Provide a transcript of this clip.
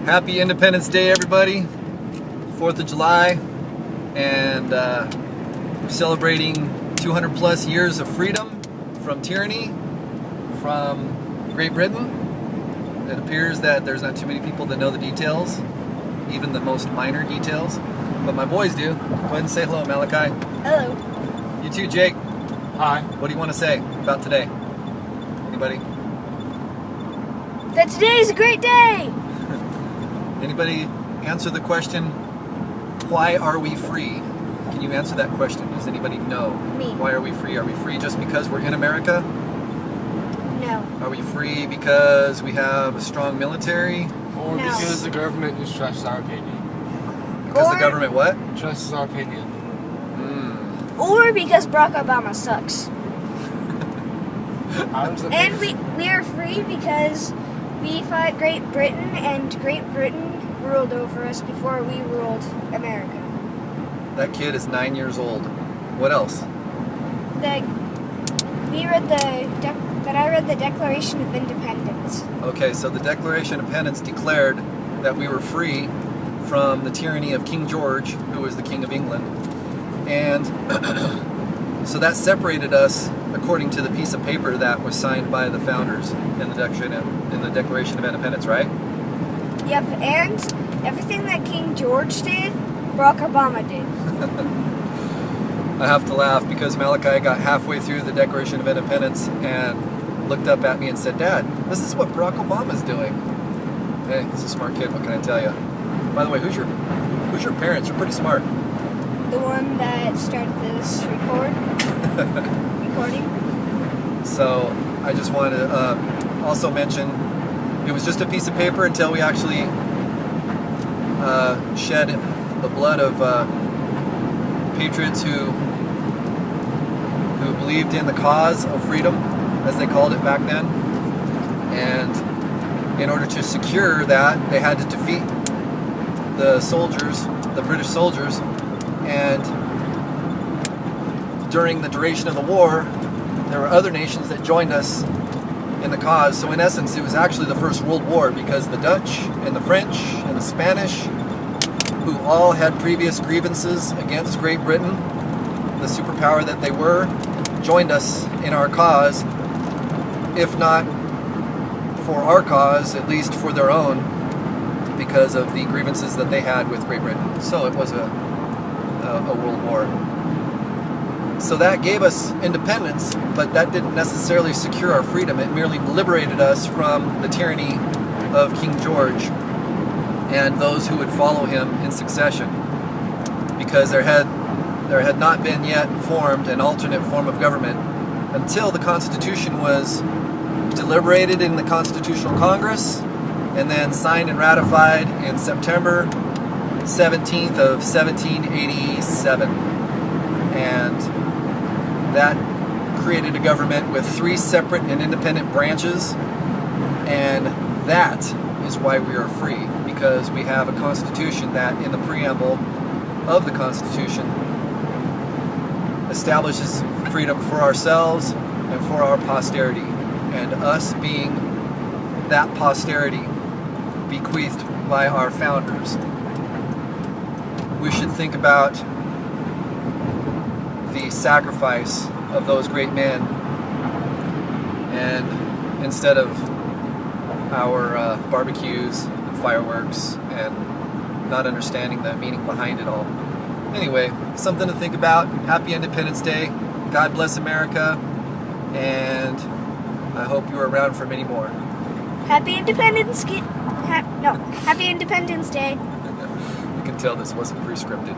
Happy Independence Day, everybody. 4th of July, and we're celebrating 200 plus years of freedom from tyranny from Great Britain. It appears that there's not too many people that know the details, even the most minor details, but my boys do. Go ahead and say hello, Malachi. Hello. You too, Jake. Hi. What do you want to say about today? Anybody? That today is a great day. Anybody answer the question, why are we free? Can you answer that question? Does anybody know? Me. Why are we free? Are we free just because we're in America? No. Are we free because we have a strong military? Or No. because the government just trusts our opinion. Because the Or- government what? Trusts our opinion. Or because Barack Obama sucks. And we are free because we fought Great Britain, and Great Britain ruled over us before we ruled America. That kid is 9 years old. What else? I read the Declaration of Independence. Okay, so the Declaration of Independence declared that we were free from the tyranny of King George, who was the King of England. And so that separated us according to the piece of paper that was signed by the founders in the Declaration of Independence, right? Yep, and everything that King George did, Barack Obama did. I have to laugh because Malachi got halfway through the Declaration of Independence and looked up at me and said, "Dad, this is what Barack Obama's doing." Hey, he's a smart kid, what can I tell you? By the way, who's your parents? You're pretty smart. The one that started this recording. So I just wanted to also mention, it was just a piece of paper until we actually shed the blood of patriots who believed in the cause of freedom, as they called it back then. And in order to secure that, they had to defeat the soldiers, the British soldiers, and during the duration of the war, there were other nations that joined us in the cause. So in essence, it was actually the First World War, because the Dutch and the French and the Spanish, who all had previous grievances against Great Britain, the superpower that they were, joined us in our cause, if not for our cause, at least for their own, because of the grievances that they had with Great Britain. So it was a world war. So that gave us independence, but that didn't necessarily secure our freedom. It merely liberated us from the tyranny of King George and those who would follow him in succession, because there had not been yet formed an alternate form of government until the Constitution was deliberated in the Constitutional Congress and then signed and ratified in September 17th of 1787. And that created a government with 3 separate and independent branches, and that is why we are free, because we have a constitution that, in the preamble of the Constitution, establishes freedom for ourselves and for our posterity, and us being that posterity bequeathed by our founders. We should think about the sacrifice of those great men, and instead of our barbecues and fireworks and not understanding the meaning behind it all. Anyway, something to think about. Happy Independence Day. God bless America, and I hope you are around for many more. Happy Independence Day. You can tell this wasn't pre-scripted.